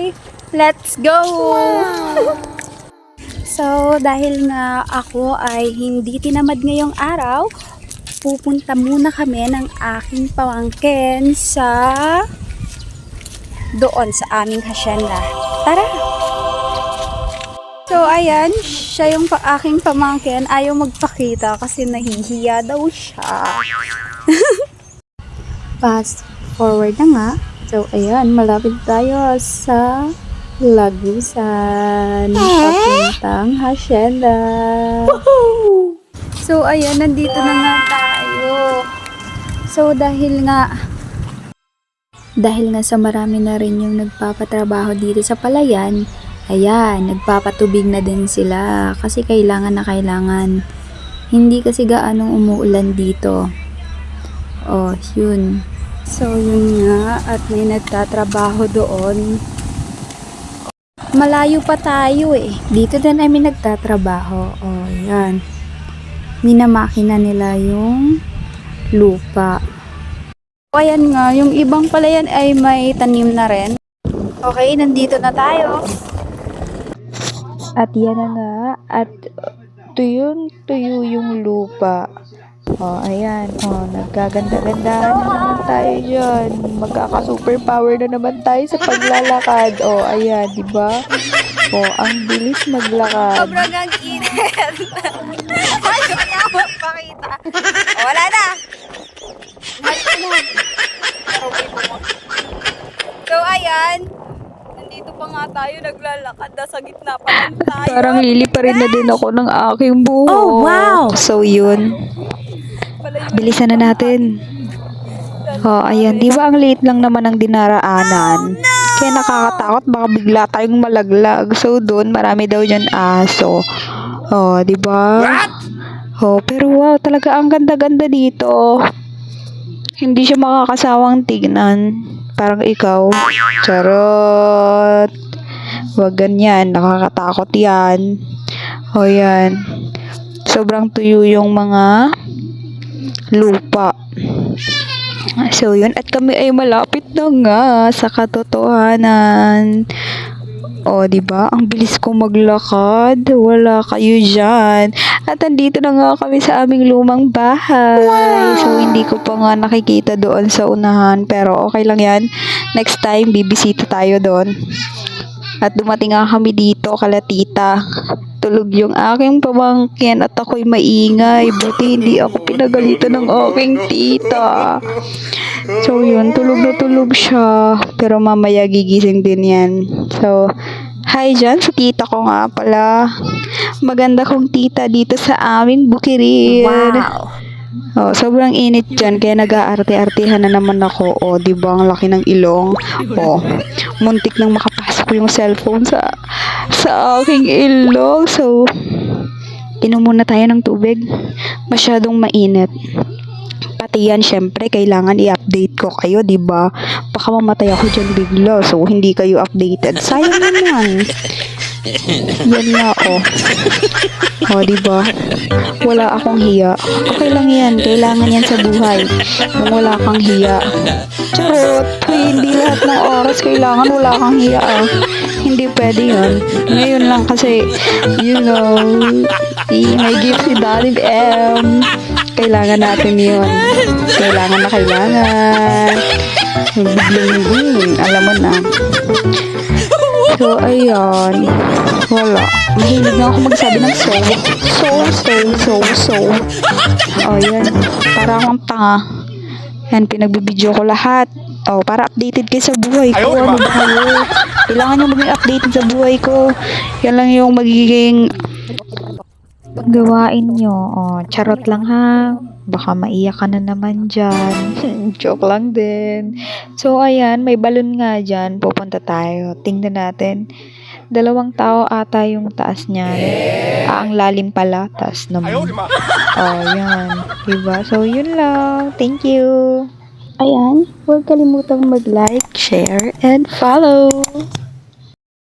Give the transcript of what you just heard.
Okay, let's go! So, dahil nga ako ay hindi tinamad ngayong araw, pupunta muna kami ng aking pamangkin doon sa aming hacienda. Tara! So, ayan, siya yung aking pamangkin. Ayaw magpakita kasi nahihiya daw siya. Fast forward na nga. So, ayan, malapit tayo sa Lagusan. Papuntang hacienda. So, ayan, nandito na nga tayo. So, dahil nga sa marami na rin yung nagpapatrabaho dito sa palayan, ayan, nagpapatubig na din sila kasi kailangan na kailangan. Hindi kasi gaanong umuulan dito. Oh, yun. So, yun nga, at may nagtatrabaho doon. Malayo pa tayo eh. Dito din kami nagtatrabaho. Oh, yan. Minamakina nila yung lupa. O, ayan nga, yung ibang palayan ay may tanim na rin. Okay, nandito na tayo. At yan na nga, at tuyo yung lupa. Oh, ayan. Oh, nagkaganda-gandahan na naman tayo dyan. Magkaka-superpower na naman tayo sa paglalakad. Oh, ayan, di ba? Oh, ang bilis maglakad. Sobrang ang init. Ayaw niya magpakita. Oh, wala na. So, ayan. Nandito pa nga tayo, naglalakad na sa gitna pa lang tayo. Parang lili pa rin na din ako ng aking buhok. Oh, wow! So, yun. Bilisan na natin. Oh, ayan. Di ba ang liit lang naman ang dinaraanan? Kaya nakakatakot. Baka bigla tayong malaglag. So, doon, marami daw dyan aso. Oh, di ba? Oh, pero wow, talaga ang ganda-ganda dito. Hindi siya makakasawang tignan. Parang ikaw. Charot. Huwag ganyan. Nakakatakot yan. O yan. Sobrang tuyo yung mga lupa. So yun. At kami ay malapit na nga sa katotohanan. O, diba? Ang bilis ko maglakad. Wala kayo dyan. At andito na nga kami sa aming lumang bahay. Wow! So, hindi ko pa nga nakikita doon sa unahan. Pero, okay lang yan. Next time, bibisita tayo doon. At dumating nga kami dito, kala tita. Tulog yung aking pamangkin at ako'y maingay. Buti hindi ako pinagalitan ng aking tita. So, yun. Tulog na tulog siya. Pero mamaya gigising din yan. So, hi dyan sa tita ko nga pala. Maganda kong tita dito sa aming bukirin. Wow! Oh, sobrang init dyan, kaya nag-aarte-artehan na naman ako. Oh, di ba ang laki ng ilong? Oh, muntik nang makapasok yung cellphone sa aking ilong. So, inom muna tayo ng tubig. Masyadong mainit. Pati yan, syempre, kailangan i-update ko kayo, di ba? Baka mamatay ako dyan bigla, so hindi kayo updated. Sayang naman. Yan nga, oh. Oh, di ba? Wala akong hiya. Okay lang yan. Kailangan yan sa buhay. Kung wala kang hiya. Charot. Hindi lahat ng oras kailangan wala kang hiya, ah. Hindi pwede yun. Ngayon lang kasi, you know, may gift si Daddy M. Kailangan natin yun. Kailangan na kailangan. Biglang, alam mo na. So, ayun. Wala. Mahilig na ako magsabi ng so. Oh, yan. Para akong tanga. Yan, pinagbibideo ko lahat. Oh, para updated kayo sa buhay ko. Ano ba kayo? Kailangan nyo maging updated sa buhay ko. Yan lang yung magiging gawain nyo. Oh, charot lang ha. Baka maiyak ka na naman dyan. Joke lang din. So, ayan, may balon nga dyan. Pupunta tayo. Tingnan natin. 2 tao ata yung taas niyan. Ang lalim pala. Taas naman. Oh, yan. Diba? So, yun lang. Thank you. Ayan. Huwag kalimutang mag-like, share, and follow.